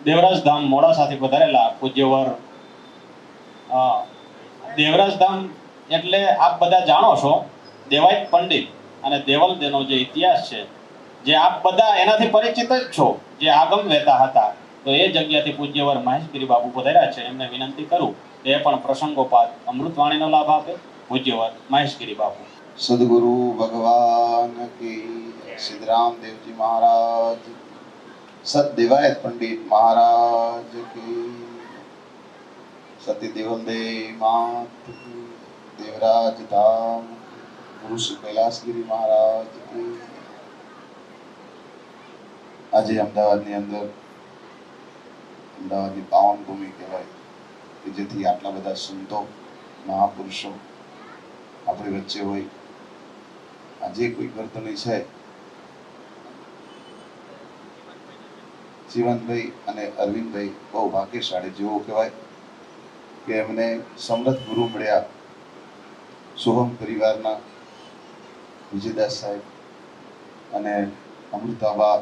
દેવરાજ ધામ મોડાસાથી પધારેલા પૂજ્યવર દેવરાજ ધામ એટલે આપ બધા જાણો છો, દેવાયત પંડિત અને દેવલદેનો જે ઇતિહાસ છે, જે આપ બધા એનાથી પરિચિત જ છો, જે આગમ વહેતા હતા. તો એ જગ્યાથી પૂજ્યવર મહેશગીરી બાપુ પધાર્યા છે. એમને વિનંતી કરું કે એ પણ પ્રસંગોપાત અમૃતવાણીનો લાભ આપે. પૂજ્યવર મહેશગીરી બાપુ. સદગુરુ ભગવાન કી, સિદ્ધરામ દેવજી મહારાજ, સત દેવાયત પંડિત મહારાજ કી, સતી દેવલદે માત કી, દેવરાજ ધામ ગુરુ શ્રી કૈલાસગીરી મહારાજ કી. આજે અમદાવાદની અંદર, અમદાવાદની પાવન ભૂમિ કહેવાય કે જેથી આટલા બધા સંતો મહાપુરુષો આપણી વચ્ચે હોય. આજે કોઈ ગર્દની છે, જીવનભાઈ અને અરવિંદભાઈ બહુ ભાગ્યશાળી, જેવો કહેવાય કે એમને સમૃદ્ધ ગુરુ મળ્યા. સોહમ પરિવારના વિજયદાસ સાહેબ અને અમૃતાબા,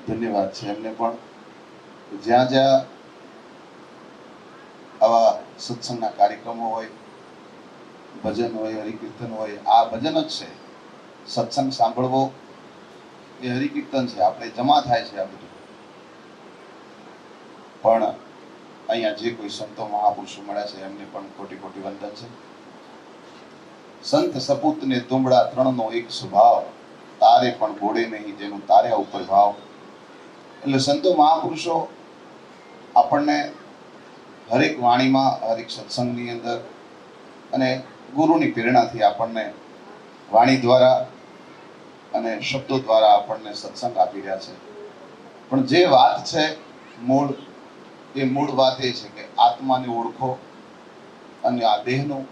ધન્યવાદ છે એમને પણ. જ્યાં જ્યાં આવા સત્સંગના કાર્યક્રમો હોય, ભજન હોય, હરિકીર્તન હોય, આ ભજન જ છે. સત્સંગ સાંભળવો એ હરિકીર્તન છે. આપણે જમા થાય છે આ બધું. પણ અહીંયા જે કોઈ સંતો મહાપુરુષો મળ્યા છે એમને પણ કોટી કોટી વંદન છે. સંત સપૂત ને તુંબડા ત્રણનો એક સ્વભાવ, તારે પણ બોડે નહીં જેનું તાર્યા ઉપર ભાવ. એટલે સંતો મહાપુરુષો આપણને હરેક વાણીમાં, હરેક સત્સંગની અંદર અને ગુરુની પ્રેરણાથી આપણને વાણી દ્વારા અને શબ્દો દ્વારા આપણને સત્સંગ આપી રહ્યા છે. પણ જે વાત છે મૂળ, એ મૂળ વાત એ છે કે આત્માને ઓળખો અને આ દેહનું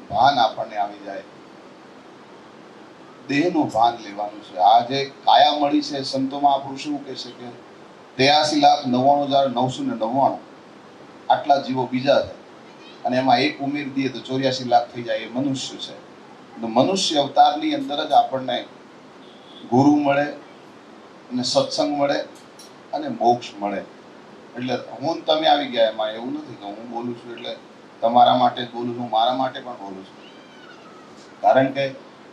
ભાન આપણને આવી જાય. દેહનું ભાન લેવાનું છે. આ જે કાયા મળી છે, સંતો મહાપુરુષો એવું કહે છે કે 83,99,999 આટલા જીવો બીજા છે અને એમાં એક ઉમેર દઈએ તો 84 લાખ થઈ જાય. એ મનુષ્ય છે. તો મનુષ્ય અવતારની અંદર જ આપણને ગુરુ મળે અને સત્સંગ મળે અને મોક્ષ મળે. એટલે હું તમે આવી ગયા એમાં. એવું નથી કે હું બોલું છું એટલે તમારા માટે જ બોલું છું, મારા માટે પણ બોલું છું. કારણ કે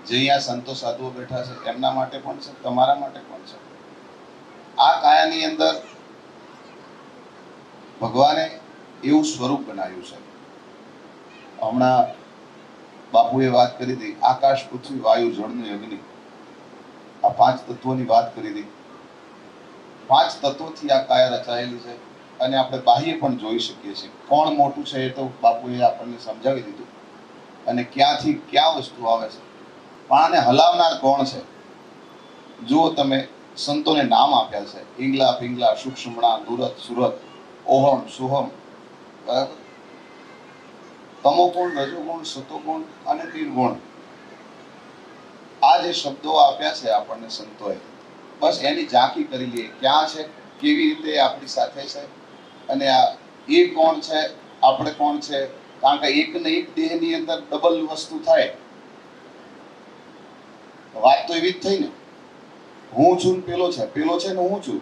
જે અહીંયા સંતો સાધુઓ બેઠા છે એમના માટે પણ છે, તમારા માટે પણ છે. આ કાયાની અંદર ભગવાને એવું સ્વરૂપ બનાવ્યું છે. હમણાં બાપુએ વાત કરી હતી, આકાશ, પૃથ્વી, વાયુ, જળ ને અગ્નિ, આ 5 તત્વોની વાત કરી હતી. 5 તત્વોથી આ કાયા રચાયેલી છે અને આપણે બાહ્ય પણ જોઈ શકીએ છીએ. કોણ મોટું છે એ તો બાપુએ આપણને સમજાવી દીધું અને ક્યાંથી ક્યાં વસ્તુ આવે છે. પણ આને હલાવનાર કોણ છે? જુઓ તમે, સંતોને નામ આપ્યા છે: ઈંગલા, પિંગલા, સૂક્ષ્મણા, દુરત, સુરત, ઓહમ, સુહમ, બરાબર, તમોગુણ, રજોગુણ, સતોગુણ અને નિર્ગુણ. આ જે શબ્દો આપ્યા છે આપણને સંતોએ, બસ એની ઝાંખી કરી લઈએ. ક્યાં છે, કેવી રીતે આપણી સાથે છે અને આ એ કોણ છે, આપણે કોણ છે. કારણ કે એક ને એક દેહની અંદર ડબલ વસ્તુ થાય. વાત તો એવી જ થઈ ને, હું છું ને પેલો છે, પેલો છે ને હું છું.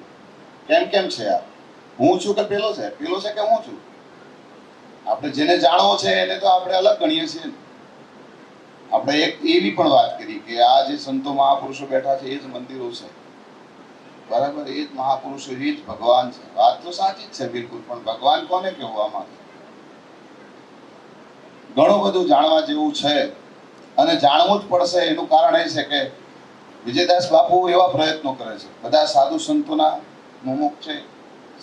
કેમ કેમ છે આ? હું છું કે પેલો છે, પેલો છે કે હું છું? આપણે જેને જાણવો છે એને તો આપણે અલગ ગણીએ છીએ. આપણે એક એવી પણ વાત કરી કે આ જે સંતો મહાપુરુષો બેઠા છે એ જ મંદિરો છે, બરાબર, એ જ મહાપુરુષો, એ જ ભગવાન છે. વાત તો સાચી જ છે બિલકુલ. પણ ભગવાન કોને કહેવામાં? ઘણું બધું જાણવા જેવું છે અને જાણવું જ પડશે. એનું કારણ એ છે કે વિજયદાસ બાપુ એવા પ્રયત્નો કરે છે. બધા સાધુ સંતોના મુમુખ છે,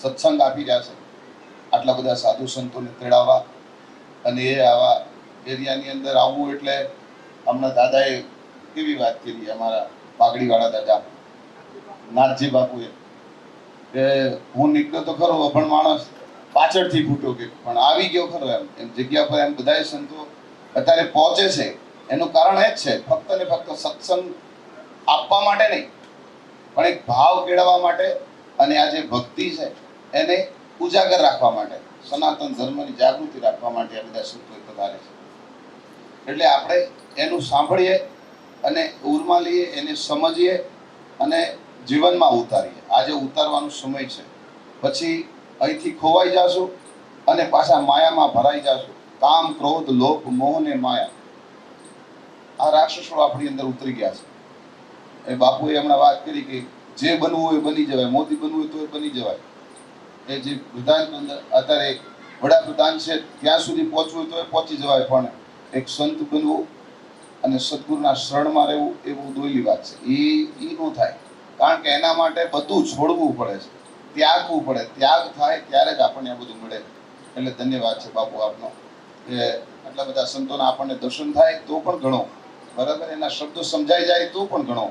સત્સંગ આપી રહ્યા છે. આટલા બધા સાધુ સંતોને તેડાવવા અને એ આવા એરિયાની અંદર આવવું. એટલે હમણાં દાદાએ કેવી વાત કરી, અમારા પાઘડીવાળા દાદા નાથજી બાપુએ, કે હું નીકળ્યો તો ખરો, પણ માણસ પાછળથી ફૂટ્યો કે પણ આવી ગયો ખરો. એમ જગ્યા પર એમ બધા સંતો અત્યારે પહોંચે છે. એનું કારણ એ જ છે, ફક્ત ને ફક્ત સત્સંગ આપવા માટે નહીં, પણ એક ભાવ કેળવવા માટે અને આ જે ભક્તિ છે એને ઉજાગર રાખવા માટે, સનાતન ધર્મની જાગૃતિ રાખવા માટે આ બધા સંતો પધારે છે. એટલે આપણે એનું સાંભળીએ અને ઉરમાં લઈએ, એને સમજીએ અને જીવનમાં ઉતારીએ. આજે ઉતારવાનો સમય છે. પછી અહીંથી ખોવાઈ જાશું અને પાછા માયામાં ભરાઈ જાશું. કામ, ક્રોધ, લોભ, મોહ ને માયા, આ રાક્ષસો આપણી અંદર ઉતરી ગયા છે. એ બાપુએ હમણાં વાત કરી કે જે બનવું હોય બની જવાય, મોદી બનવું હોય તો બની જવાય. એ જે પ્રધાન અત્યારે વડાપ્રધાન છે ત્યાં સુધી પહોંચવું હોય તો પહોંચી જવાય, પણ એક સંત બનવું અને સદગુરુના શરણમાં રહેવું એ બહુ દોયલી વાત છે. એ ન થાય, કારણ કે એના માટે બધું છોડવું પડે છે, ત્યાગવું પડે. ત્યાગ થાય ત્યારે જ આપણને આ બધું મળે. એટલે ધન્યવાદ છે બાપુ આપનો કે આટલા બધા સંતોના આપણને દર્શન થાય તો પણ ઘણો, બરાબર, એના શબ્દો સમજાઈ જાય તો પણ ઘણો.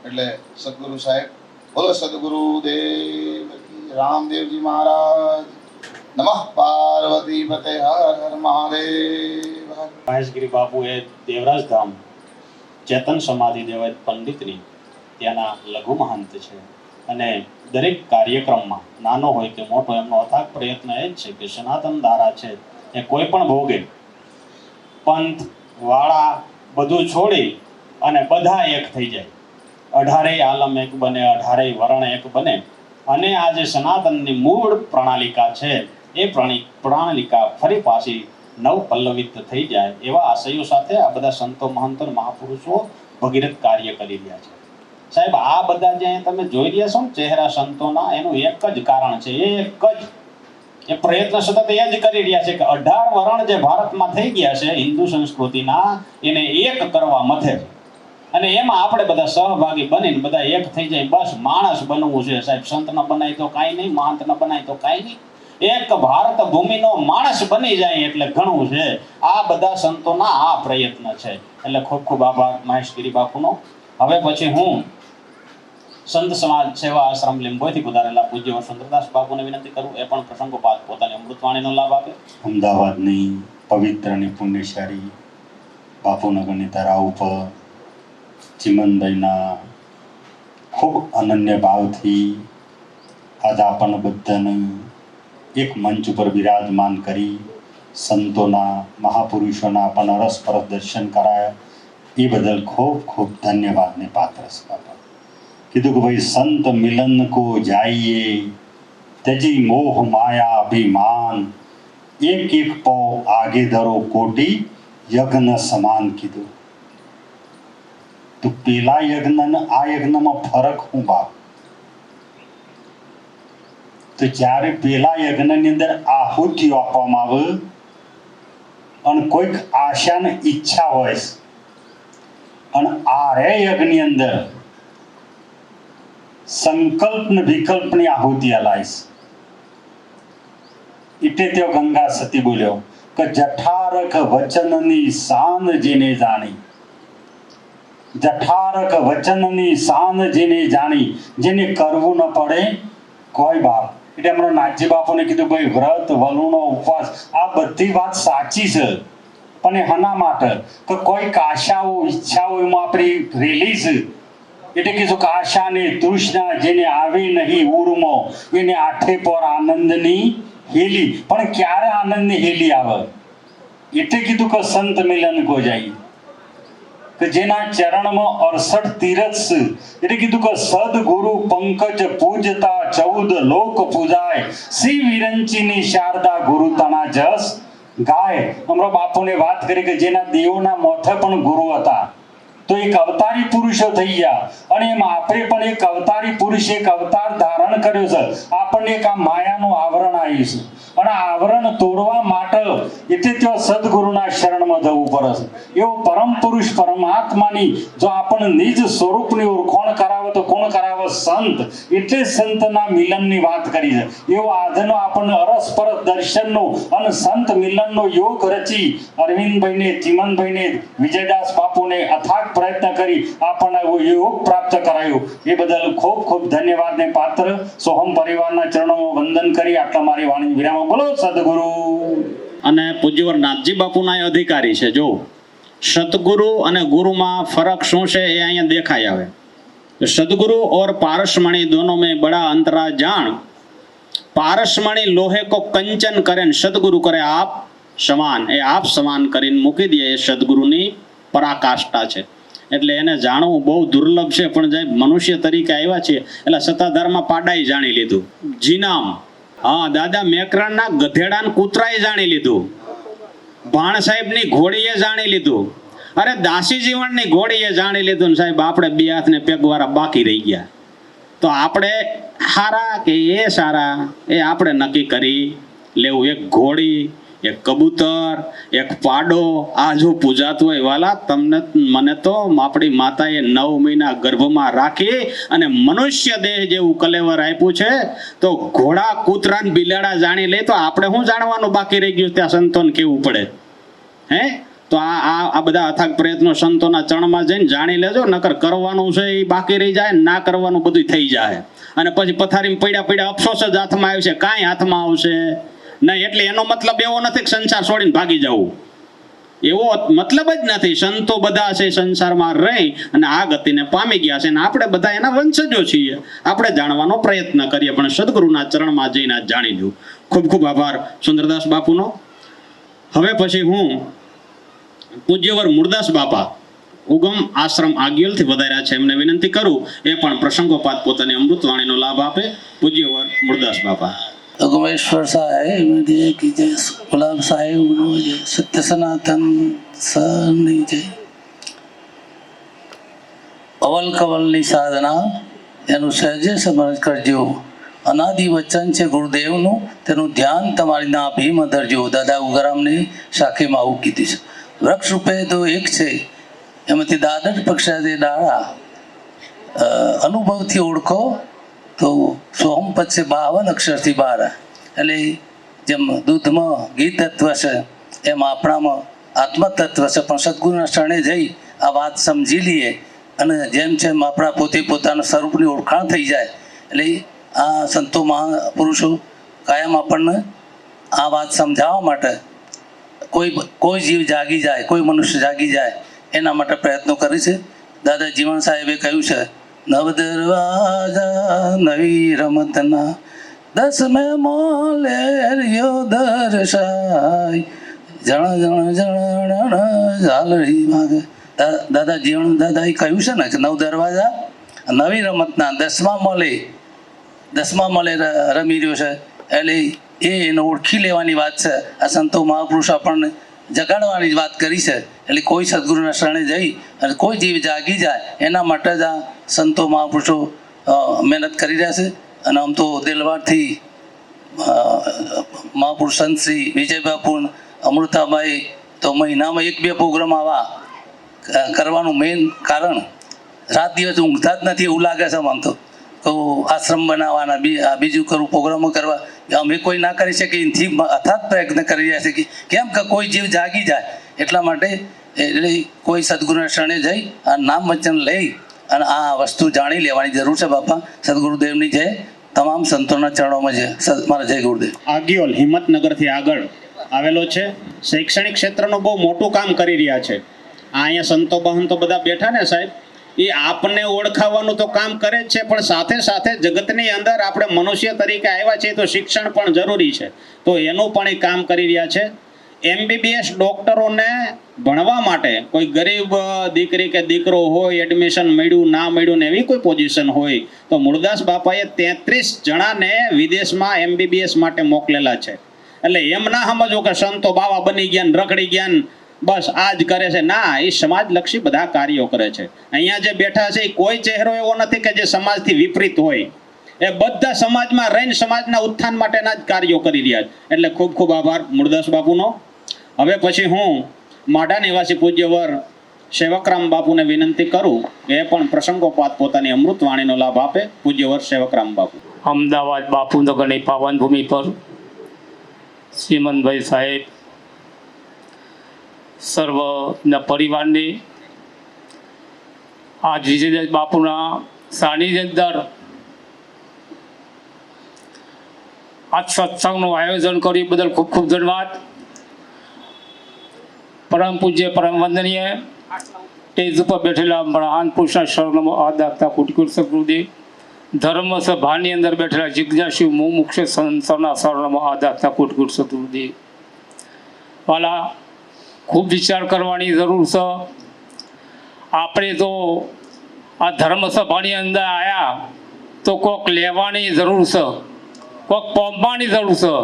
એટલે સદગુરુ સાહેબ, બોલો સદગુરુ દેવ કી, રામદેવજી મહારાજ, નમઃ પાર્વતી પતે, હર હર મહાદેવ. મહેશગીરી બાપુ એ દેવરાજ ધામ ચેતન સમાધિ દેવાયત પંડિતની ત્યાંના લઘુ મહંત છે, અને દરેક કાર્યક્રમમાં નાનો હોય કે મોટો એમનો અથાગ પ્રયત્ન એ જ છે કે સનાતન ધારા છે એ કોઈ પણ ભોગે પંથ વાળા બધું છોડી અને બધા એક થઈ જાય, 18 આલમ એક બને, 18 વરણ એક બને, અને આ જે સનાતનની મૂળ પ્રણાલિકા છે એ પ્રણાલિકા ફરી પાછી નવ પલ્લવિત થઈ જાય એવા આશયો સાથે આ બધા સંતો, મહંતો, મહાપુરુષો ભગીરથ કાર્ય કરી રહ્યા છે. સાહેબ, આ બધા જે તમે જોઈ રહ્યા છો ને ચહેરા સંતોના, એનું એક જ કારણ છે, એક જ એ પ્રયત્ન સતત એ જ કરી રહ્યા છે કે 18 વરણ જે ભારતમાં થઈ ગયા છે હિન્દુ સંસ્કૃતિના, એને એક કરવા મથે છે. અને એમાં આપણે બધા સહભાગી બનીને બધા એક થઈ જાય, બસ માણસ બનવું છે સાહેબ. સંત ન બનાય તો કાંઈ નહીં, મહંત ન બનાય તો કાંઈ નહીં, એક ભારત ભૂમિનો માણસ બની જાય એટલે ઘણું છે. આ બધા સંતોના આ પ્રયત્ન છે. એટલે ખૂબ ખૂબ આભાર મહેશગીરી બાપુનો. હવે પછી હું સંત સમાજ સેવા આશ્રમ લીંબોયથી પધારેલા પૂજ્ય વસંતદાસ બાપુને વિનંતી કરું, એ પણ પ્રસંગોપાત પોતાની અમૃતવાણીનો લાભ આપે. અમદાવાદની પવિત્ર અને પુણ્યશાળી બાપુનગરની તરાવ ઉપર ચિમનભાઈના ખૂબ અનન્ય ભાવથી આજ આપણને બધાને એક મંચ ઉપર બિરાજમાન કરી સંતોના, મહાપુરુષોના આપણને રસપરસ દર્શન કરાયા, એ બદલ ખૂબ ખૂબ ધન્યવાદને પાત્ર છે બાપા. કીધું કે ભાઈ સંત મિલન કો જાઈએ, તજી મોહ માયા અભિમાન, એક એક પો આગે ધરો કોટી યજ્ઞ સમાન. કીધું તો પેલા યજ્ઞ ને આ યજ્ઞમાં ફરક શું બાપ? તો જ્યારે પેલા યજ્ઞની અંદર આહુતિઓ આપવામાં આવે અને કોઈક આશા ને ઈચ્છા હોય, અને આ રે યજ્ઞની અંદર સંકલ્પ ને વિકલ્પની આહુતિ હલાઈશ. એટલે તેઓ ગંગા સતી બોલ્યો કે જઠારક વચનની શાન જેને જાણી, જઠારક વચનની શાન જેને જાણી, જેને કરવું ન પડે કોઈ બાપ. એટલે હમણાં નાથજી બાપુને કીધું ભાઈ વ્રત, વલુણો, ઉપવાસ, આ બધી વાત સાચી છે, પણ એ હના માટે કે કોઈક આશાઓ, ઈચ્છાઓ એમાં આપણી રિલીઝ. એટલે કીધું કે આશા ને તૃષ્ણા જેને આવે નહીં ઉર્મો, એને આઠે પર આનંદની હેલી. પણ ક્યારે આનંદની હેલી આવે? એટલે કીધું કે સંત મિલન કો જાય, કે જેના ચરણમાં 68 તીરથ છે. એટલે કીધું કે સદગુરુ પંકજ પૂજતા 14 લોક પૂજાય, શ્રી વિરંચીની શારદા ગુરુ તના જસ ગાય. હમણાં બાપુને વાત કરી કે જેના દેવોના મોથે પણ ગુરુ હતા, તો એક અવતારી પુરુષો થઈ ગયા, અને એમ આપણે પણ એક અવતારી પુરુષ, એક અવતાર ધારણ કર્યો છે. આપણને એક આ માયાનું આવરણ આવ્યું છે, અને આવરણ તોડવા માટે એટલે તેઓ સદગુરુના શરણમાં જવું પડે છે. એવો પરમ પુરુષ પરમાત્માની જો આપણને નિજ સ્વરૂપની ઓળખાણ કરાવે તો કોણ કરાવે? સંત. એટલે સંતના મિલનની વાત કરી છે. એવો આજનો આપણને અરસપરસ દર્શનનો અને સંત મિલનનો યોગ રચી અરવિંદભાઈને, ચિમનભાઈને, વિજયદાસ બાપુને અથાગ પ્રયત્ન કરી આપણને એવો યોગ પ્રાપ્ત કરાયો. એ બદલ ખૂબ ખૂબ ધન્યવાદને પાત્ર. સોહમ પરિવારના ચરણોમાં વંદન કરી આટલા મારી વાણી વિરામ. બોલો સદગુરુ. અને પૂજ્યવર નાથજી બાપુના એ અધિકારી છે. જો સતગુરુ અને ગુરુમાં ફરક શું છે એ અહીંયા દેખાય આવે. सदगुरु और पारसमणि दोनों में बड़ा अंतरा जान, पारसमणि लोहे को कंचन करे, सदगुरु करे आप સમાન. એ આપ સમાન કરીને મૂકી દે એ સદગુરુની પરાકાષ્ઠા છે. એટલે એને જાણવું બહુ દુર્લભ છે. પણ જે મનુષ્ય તરીકે આવ્યા છે એટલે સત્તાધારમાં પાડાઈ જાણી લીધું, જીનામ, હા દાદા મેકરણના ગધેડાને કૂતરાએ જાણી લીધું, ભાણ સાહેબની ઘોડીએ જાણી લીધું, અરે દાસી જીવનની ઘોડીએ જાણી લીધું ને સાહેબ આપણે બે હાથને પેગવાળા બાકી રહી ગયા. તો આપણે સારા કે એ સારા એ આપણે નક્કી કરી લેવું. એક ઘોડી, એક કબૂતર, એક પાડો આ જો પૂજાતું હોય વાલા, તમને મને તો આપણી માતાએ 9 મહિના ગર્ભમાં રાખી અને મનુષ્ય દેહ જેવું કલેવર આપ્યું છે. તો ઘોડા, કૂતરા ને બિલાડા જાણી લે તો આપણે શું જાણવાનું બાકી રહી ગયું? ત્યાં સંતોને કેવું પડે હે? તો આ બધા અથાગ પ્રયત્નો સંતોના ચરણમાં જઈને જાણી લેજો, નકર કરવાનું છે એ બાકી રહી જાય, ના કરવાનું બધું થઈ જાય અને પછી પથારીમાં પડ્યા અફસોસ જ હાથમાં આવશે, કાંઈ હાથમાં આવશે નહીં. એટલે એનો મતલબ એવો નથી કે સંસાર છોડીને ભાગી જવું, એવો મતલબ જ નથી. સંતો બધા છે સંસારમાં રહી અને આ ગતિને પામી ગયા છે અને આપણે બધા એના વંશજો છીએ. આપણે જાણવાનો પ્રયત્ન કરીએ, પણ સદગુરુના ચરણમાં જઈને આ જાણી લ્યું. ખૂબ ખૂબ આભાર સુંદરદાસ બાપુનો. હવે પછી હું પૂજ્યવર મુરદાસ બાપા ઉગમ આશ્રમ આગિયોલથી વધાર્યા છે, એમને વિનંતી કરું એ પણ પ્રસંગોપાત પોતાની અમૃતવાણીનો લાભ આપે. પૂજ્યવર મુરદાસ બાપા. ઉગમેશ્વર સાહેબ કી જય, ગુલાબ સાહેબનો જય, સત્ય સનાતન સરની જય. અવલ કવલની સાધના એનું સહેજે સમજ કરજો. અનાદિ વચન છે ગુરુદેવનું, તેનું ધ્યાન તમારી નાભીમાં ધરજો. દાદા ઉગારામની શાખીમાં આવું કીધું છે. વૃક્ષ રૂપે તો એક છે, એમાંથી દાદા પક્ષા જે ડાળા અનુભવથી ઓળખો તો સોમ પછી 52 અક્ષરથી 12. એટલે જેમ દૂધમાં ઘી તત્વ છે એમ આપણામાં આત્મતત્વ છે. પણ સદગુરુના શરણે જઈ આ વાત સમજી લઈએ અને જેમ જેમ આપણા પોતે પોતાના સ્વરૂપની ઓળખાણ થઈ જાય એટલે આ સંતો મહાપુરુષો કાયમ આપણને આ વાત સમજાવવા માટે કોઈ જીવ જાગી જાય, કોઈ મનુષ્ય જાગી જાય એના માટે પ્રયત્નો કરે છે. દાદા જીવન સાહેબે કહ્યું છે, નવ દરવાજા નવી રમતના 10મે મોલે દર્શાય જણ જણ જણ ઝાલરી વાગે. દાદા જીવન દાદાએ કહ્યું છે ને કે 9 દરવાજા નવી રમતના 10મા મોલે રમી રહ્યો છે. એટલે એને ઓળખી લેવાની વાત છે. આ સંતો મહાપુરુષ આપણને જગાડવાની જ વાત કરી છે. એટલે કોઈ સદગુરુના શરણે જઈ અને કોઈ જીવ જાગી જાય એના માટે જ આ સંતો મહાપુરુષો મહેનત કરી રહ્યા છે. અને આમ તો દિલવારથી મહાપુરુષ સંત શ્રી વિજયબાપુ, અમૃતાબાઈ તો મહિનામાં 1-2 પ્રોગ્રામ આવા કરવાનું મેઇન કારણ રાત દિવસ ઊંઘતા જ નથી એવું લાગે છે. આમ તો આશ્રમ બનાવવાના, બીજું કરવું, પ્રોગ્રામો કરવા અમે કોઈ ના કરી શકીએ. એથી અથાગ પ્રયત્ન કરી રહ્યા છે કેમ કે કોઈ જીવ જાગી જાય એટલા માટે. એટલે કોઈ સદગુરુના શરણે જઈ આ નામ વચન લઈ અને આ વસ્તુ જાણી લેવાની જરૂર છે. બાપા સદગુરુદેવની જય, તમામ સંતોના ચરણોમાં જય. મારા જય ગુરુદેવ. આગિયોલ હિંમતનગરથી આગળ આવેલો છે. શૈક્ષણિક ક્ષેત્રનું બહુ મોટું કામ કરી રહ્યા છે. અહીંયા સંતો બહંતો બધા બેઠા ને સાહેબ, એ આપને ઓળખાવાનું તો કામ કરે જ છે, પણ સાથે સાથે જગતની અંદર આપણે મનુષ્ય તરીકે આવ્યા છીએ તો શિક્ષણ પણ જરૂરી છે. તો એનું પણ એ કામ કરી રહ્યા છે. MBBS ડોક્ટરોને ભણવા માટે કોઈ ગરીબ દીકરી કે દીકરો હોય, એડમિશન મળ્યું ના મળ્યું ને એવી કોઈ પોઝિશન હોય તો મુરદાસ બાપાએ 33 જણાને વિદેશમાં MBBS માટે મોકલેલા છે. એટલે એમ ના સમજો કે સંતો બાવા બની ગયા ને રખડી ગયા ને બસ આ જ કરે છે. ના, એ સમાજલક્ષી બધા કાર્યો કરે છે. અહીંયા જે બેઠા છે એ કોઈ ચહેરો એવો નથી કે જે સમાજથી વિપરીત હોય. એ બધા સમાજમાં રહીને સમાજના ઉત્થાન માટેના જ કાર્યો કરી રહ્યા છે. એટલે ખૂબ ખૂબ આભાર મુરદાસ બાપુનો. હવે પછી હું માઢા નિવાસી પૂજ્યવર સેવકરામ બાપુને વિનંતી કરું કે એ પણ પ્રસંગોપાત પોતાની અમૃતવાણીનો લાભ આપે. પૂજ્યવર સેવકરામ બાપુ. અમદાવાદ બાપુનગરની પાવન ભૂમિ પર શ્રીમંતભાઈ સાહેબ સર્વના પરિવારને આ વિજયદાસ બાપુના સાનિધ્ય અંદર આ સત્સંગનું આયોજન કર્યું બદલ ખૂબ ખૂબ ધન્યવાદ. પરમ પૂજ્ય પરમ વંદનીય સ્ટેજ ઉપર બેઠેલા મહાન પુરુષના શરણમાં આદાતા કુટકુટ સદગુરુદેવ, ધર્મસભાની અંદર બેઠેલા જિજ્ઞાસુ મુમુક્ષ સંતોના શરણમાં આદાતા કુટકુટ સદગુરુદેવ. વાલા ખૂબ વિચાર કરવાની જરૂર છે. આપણે તો આ ધર્મસભાની અંદર આવ્યા તો કોક લેવાની જરૂર છે, કોક પોંપવાની જરૂર છે.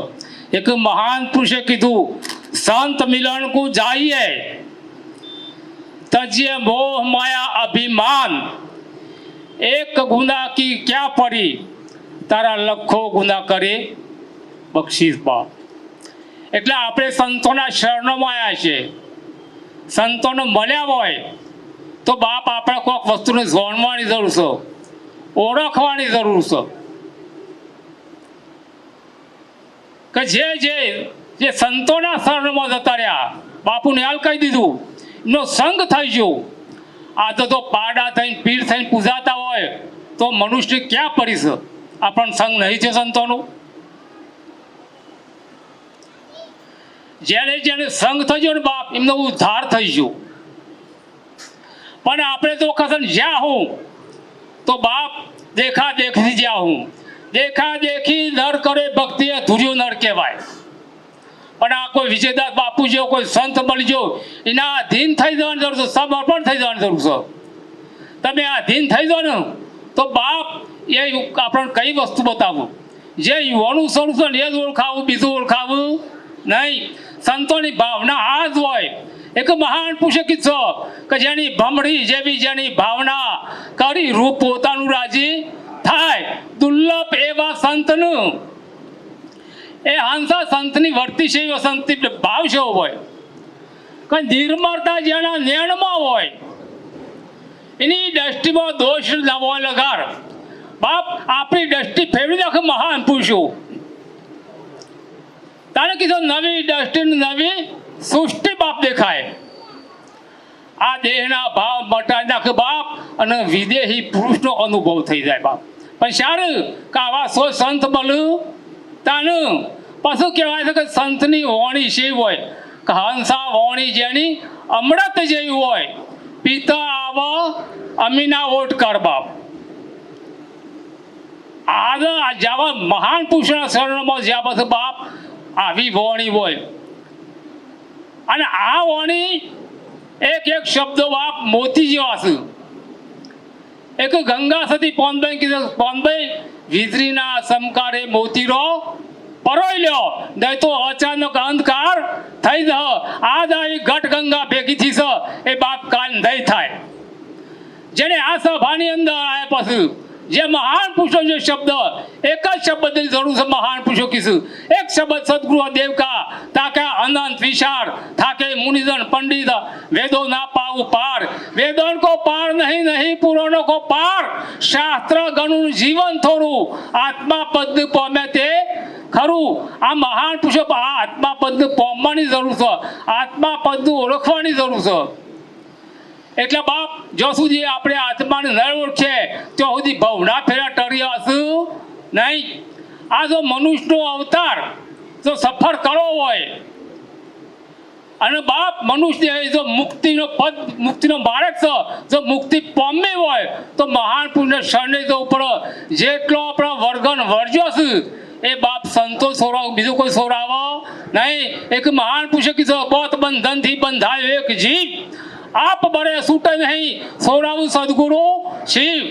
એક મહાન પુરુષે કીધું, સંત મિલન કો જાઈએ તજ્ય મોહ માયા અભિમાન, એક ગુના કી ક્યાં પડી તારા લખો ગુના કરે બક્ષીસ બાપ. એટલે આપણે સંતોના શરણોમાં આવ્યા છે. સંતોને મળ્યા હોય તો બાપ આપણે કોઈક વસ્તુને જાણવાની જરૂર છે, ઓળખવાની જરૂર છે. કે જે સંતોના શરણમાં જતા રહ્યા, બાપુને હાલ કહી દીધું, એમનો સંગ થઈ ગયો. આ તો પાડા થઈને પીર થઈને પૂજાતા હોય તો મનુષ્ય ક્યાં પડી છે? આપણને સંગ નહીં છે સંતોનો. જેને જેને સંગ થઈ ગયો ને બાપ, એમનો ઉદ્ધાર થઈ ગયો. પણ આપણે તો વખત જ્યાં હું તો બાપ દેખા દેખી જ્યાં હું, દેખા દેખી નર કરે ભક્તિ અધૂર્યો નર કહેવાય. પણ આ કોઈ વિજયદાસ બાપુ જેવો કોઈ સંત મળી ગયો, એના અધીન થઈ જવાની જરૂર છે, સમર્પણ થઈ જવાની જરૂર છે. તમે અધીન થઈ જાઓ ને તો બાપ એ આપણને કઈ વસ્તુ બતાવું, જે યુવાનું સ્વરૂપ છે ને એ જ ઓળખાવું, બીજું ઓળખાવું નહીં. સંતોની ભાવના આ જ હોય. એક મહાન પુરુષે કીધું કે જેની ભમડી જેવી જેની ભાવના કરી રૂપ પોતાનું રાજી થાય, દુર્લભ એવા સંતનું એ હંસા સંતની વર્તી છે, એવો સંત ભાવ છે હોય. કઈ નિર્મળતા જેના નેણમાં હોય, એની દ્રષ્ટિમાં દોષ ન હોય લગાર. બાપ આપણી દ્રષ્ટિ ફેરવી નાખે મહાન પુરુષો. તારે કીધું નવી દ્રષ્ટિ નવી સૃષ્ટિ બાપ દેખાય. આ દેહના ભાવ મટાડી નાખે બાપ, અને વિદેહી પુરુષનો અનુભવ થઈ જાય બાપ. પણ સારું કે આવા સો સંત મળ્યું તાનું. પાછું કહેવાય છે કે સંતની વાણી છે હોય કે હંસા વાણી જેની અમૃત જેવી હોય, પિતા આવ અમીના ઓટ કર બાપ. આ જેવા મહાન પુરુષના શરણમાં જ્યાં પાછું બાપ આવી વાણી હોય. અને આ વાણી એક એક શબ્દો બાપ મોતી જેવા છે. એક ગંગા સતી પોનભાઈ કીધું, પોનભાઈ વીજળીના સમકારે મોતીરો પરોઈ લ્યો, નહીં તો અચાનક અંધકાર થઈ જ. આજ આવી ઘટ ગંગા ભેગી થી છે એ બાપ કાલ નહીં થાય. જેને આ સભાની અંદર આવ્યા પછી જે મહાન પુરુષો જે શબ્દ એક જ શબ્દની જરૂર છે, મહાન પુરુષો કીધું એક શબ્દ સદગુરુ દેવકા તાકે અનંત વિશાળ થાકે મુનિજન પંડિત વેદો ના પાઉ પાર, વેદોન કો પાર નહીં નહીં પુરાણો કો પાર, શાસ્ત્ર ગણું જીવન થોડું આત્મા પદ પામે તે ખરું. આ મહાન પુરુષો આ આત્મા પદ પામવાની જરૂર છે, આત્મા પદ ઓળખવાની જરૂર છે. એટલે બાપ જો સુધી આપણે આત્માને ન ઓળખીએ ત્યાં સુધી ભવના ફેરા ટરી હશું નહીં. આ જો મનુષ્યનો અવતાર જો સફર કરવો હોય અને બાપ મનુષ્ય જો મુક્તિનો પદ મુક્તિનો માર્ગ છે, જો મુક્તિ પામી હોય તો મહાન પુરુષને શરણે તો ઉપર જેટલો આપણા વર્ગન વર્જ્યો છે એ બાપ સંતો સોરાવ, બીજું કોઈ સોરાવો નહીં. એક મહાન પુરુષે કીધું, બોત બંધનથી બંધાયો એક જીવ, આપ બરે છૂટે નહીં સોરાવું સદગુરુ શિવ.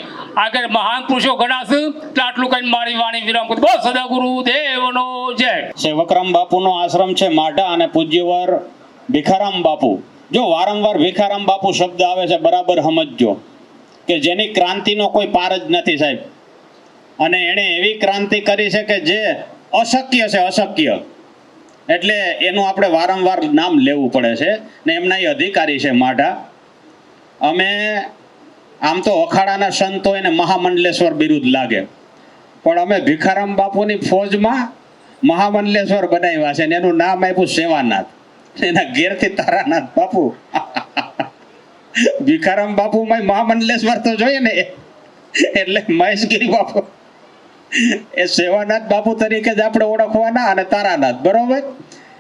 આગળ મહાન પુરુષો ઘણા છે. આટલું કઈ મારી વાણી વિરામ કરું. બસ સદગુરુ દેવનો જય. સેવકરામ બાપુનો આશ્રમ છે માઢા અને પૂજ્યવર ભીખારામ બાપુ. જો વારંવાર ભીખારામ બાપુ શબ્દ આવે છે બરાબર સમજજો કે જેની ક્રાંતિનો કોઈ પાર જ નથી સાહેબ. અને એણે એવી ક્રાંતિ કરી છે કે જે અશક્ય છે, અશક્ય. એટલે એનું આપણે વારંવાર નામ લેવું પડે છે. ને એમના એ અધિકારી છે માઢા. અમે આમ તો અખાડાના સંતો એને મહામંડલેશ્વર બિરુદ લાગે, પણ અમે ભીખારામ બાપુની ફોજમાં મહામંડલેશ્વર બનાવ્યા છે. એનું નામ આપ્યું સેવાનાથ. એના ઘેરથી તારાનાથ બાપુ. ભીખારામ બાપુમાં મહામંડલેશ્વર તો જોઈએ ને, એટલે મહેશગીરી બાપુ એ સેવાનાથ બાપુ તરીકે જ આપણે ઓળખવાના અને તારાનાથ, બરોબર.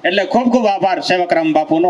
એટલે ખૂબ ખૂબ આભાર સેવકરામ બાપુનો.